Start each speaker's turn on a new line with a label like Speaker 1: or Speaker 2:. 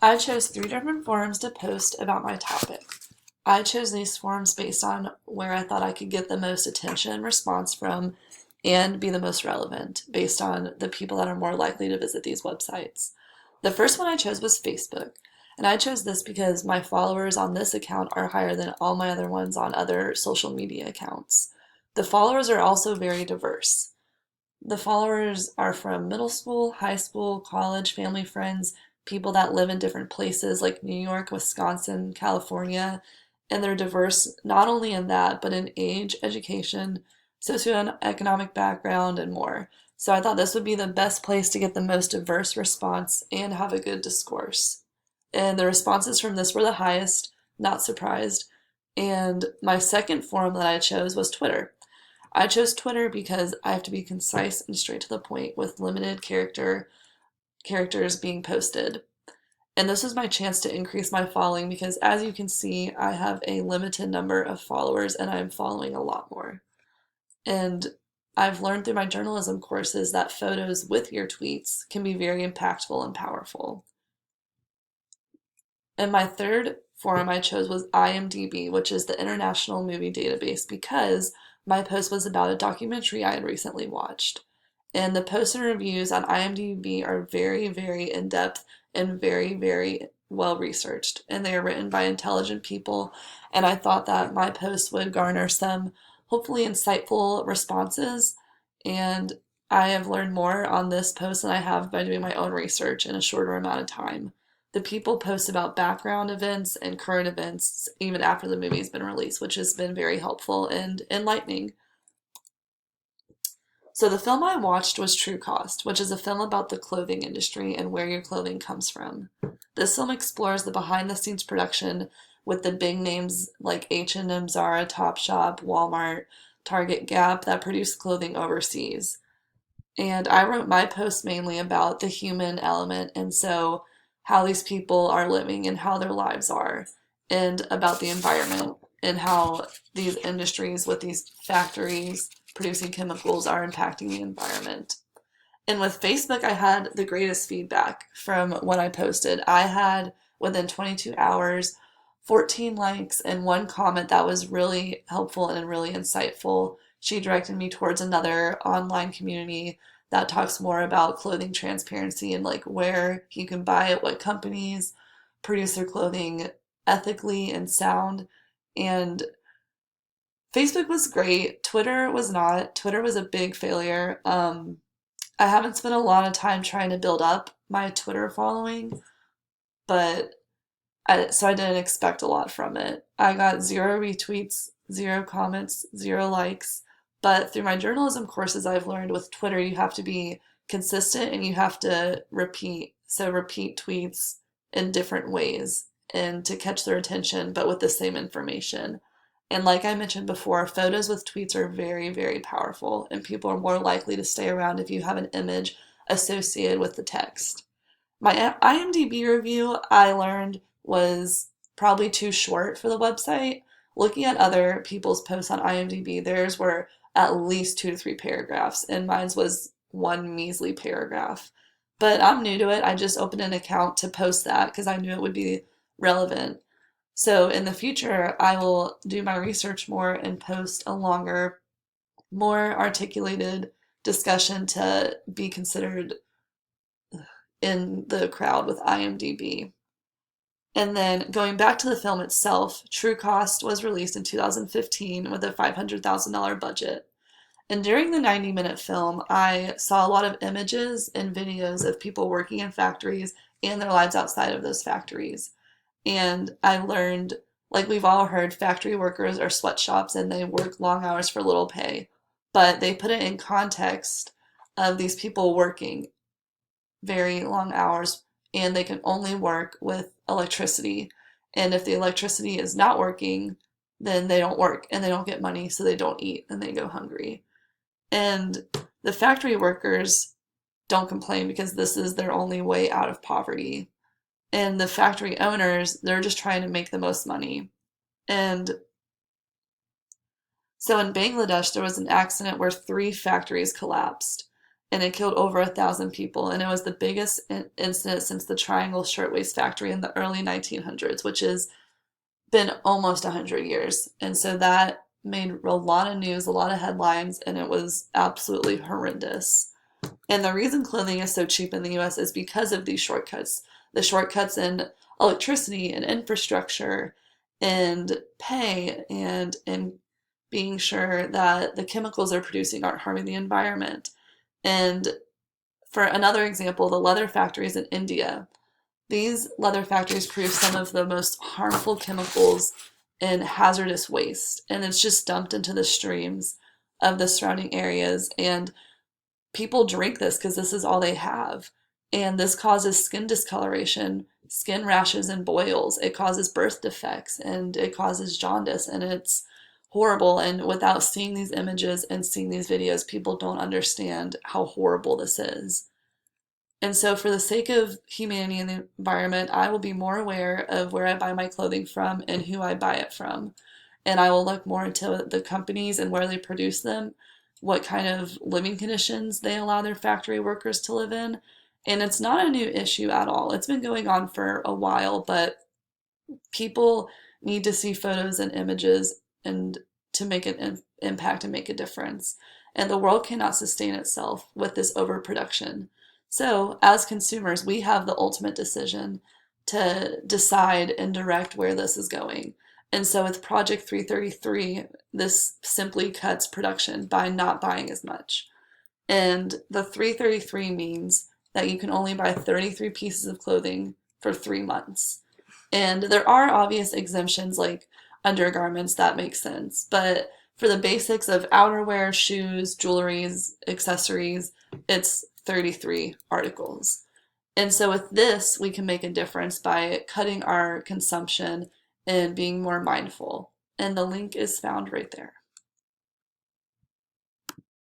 Speaker 1: I chose three different forums to post about my topic. I chose these forums based on where I thought I could get the most attention and response from and be the most relevant based on the people that are more likely to visit these websites. The first one I chose was Facebook, and I chose this because my followers on this account are higher than all my other ones on other social media accounts. The followers are also very diverse. The followers are from middle school, high school, college, family, friends, people that live in different places like New York, Wisconsin, California, and they're diverse not only in that, but in age, education, socioeconomic background, and more. So I thought this would be the best place to get the most diverse response and have a good discourse. And the responses from this were the highest, not surprised. And my second forum that I chose was Twitter. I chose Twitter because I have to be concise and straight to the point with limited characters being posted. And this was my chance to increase my following because as you can see, I have a limited number of followers and I'm following a lot more. And I've learned through my journalism courses that photos with your tweets can be very impactful and powerful. And my third forum I chose was IMDb, which is the International Movie Database, because my post was about a documentary I had recently watched. And the posts and reviews on IMDb are very, very in depth and very, very well researched. And they are written by intelligent people. And I thought that my post would garner some hopefully insightful responses. And I have learned more on this post than I have by doing my own research in a shorter amount of time. The people post about background events and current events even after the movie's been released, which has been very helpful and enlightening. So the film I watched was True Cost, which is a film about the clothing industry and where your clothing comes from. This film explores the behind-the-scenes production with the big names like H&M, Zara, Topshop, Walmart, Target, Gap that produce clothing overseas. And I wrote my post mainly about the human element, and so how these people are living and how their lives are, and about the environment and how these industries with these factories producing chemicals are impacting the environment. And with Facebook, I had the greatest feedback from what I posted. I had, within 22 hours, 14 likes and one comment that was really helpful and really insightful. She directed me towards another online community that talks more about clothing transparency and like where you can buy it, what companies produce their clothing ethically and sound. And Facebook was great. Twitter was not. Twitter was a big failure. I haven't spent a lot of time trying to build up my Twitter following, but so I didn't expect a lot from it. I got zero retweets, zero comments, zero likes. But through my journalism courses, I've learned with Twitter, you have to be consistent and you have to repeat. So repeat tweets in different ways and to catch their attention, but with the same information. And like I mentioned before, photos with tweets are very, very powerful, and people are more likely to stay around if you have an image associated with the text. My IMDb review, I learned, was probably too short for the website. Looking at other people's posts on IMDb, theirs were at least 2 to 3 paragraphs, and mine's was one measly paragraph. But I'm new to it. I just opened an account to post that because I knew it would be relevant. So in the future, I will do my research more and post a longer, more articulated discussion to be considered in the crowd with IMDb. And then going back to the film itself, True Cost was released in 2015 with a $500,000 budget. And during the 90-minute film, I saw a lot of images and videos of people working in factories and their lives outside of those factories. And I learned, like we've all heard, factory workers are sweatshops and they work long hours for little pay. But they put it in context of these people working very long hours and they can only work with electricity. And if the electricity is not working, then they don't work and they don't get money, so they don't eat and they go hungry. And the factory workers don't complain because this is their only way out of poverty. And the factory owners, they're just trying to make the most money. And so in Bangladesh, there was an accident where 3 factories collapsed. and it killed over 1,000 people. And it was the biggest incident since the Triangle Shirtwaist Factory in the early 1900s, which has been almost 100 years. And so that made a lot of news, a lot of headlines, and it was absolutely horrendous. And the reason clothing is so cheap in the US is because of these shortcuts. The shortcuts in electricity and infrastructure and pay and in being sure that the chemicals they're producing aren't harming the environment. And for another example, the leather factories in India. These leather factories produce some of the most harmful chemicals and hazardous waste, and it's just dumped into the streams of the surrounding areas. And people drink this because this is all they have. And this causes skin discoloration, skin rashes, and boils. It causes birth defects and it causes jaundice, and it's horrible. And without seeing these images and seeing these videos, people don't understand how horrible this is. And so, for the sake of humanity and the environment, I will be more aware of where I buy my clothing from and who I buy it from. And I will look more into the companies and where they produce them, what kind of living conditions they allow their factory workers to live in. And it's not a new issue at all. It's been going on for a while, but people need to see photos and images and to make an impact and make a difference. And the world cannot sustain itself with this overproduction. So, as consumers, we have the ultimate decision to decide and direct where this is going. And so, with Project 333, this simply cuts production by not buying as much. And the 333 means that you can only buy 33 pieces of clothing for 3 months. And there are obvious exemptions like undergarments that make sense, but for the basics of outerwear, shoes, jewelries, accessories, it's 33 articles. And so with this, we can make a difference by cutting our consumption and being more mindful. And the link is found right there.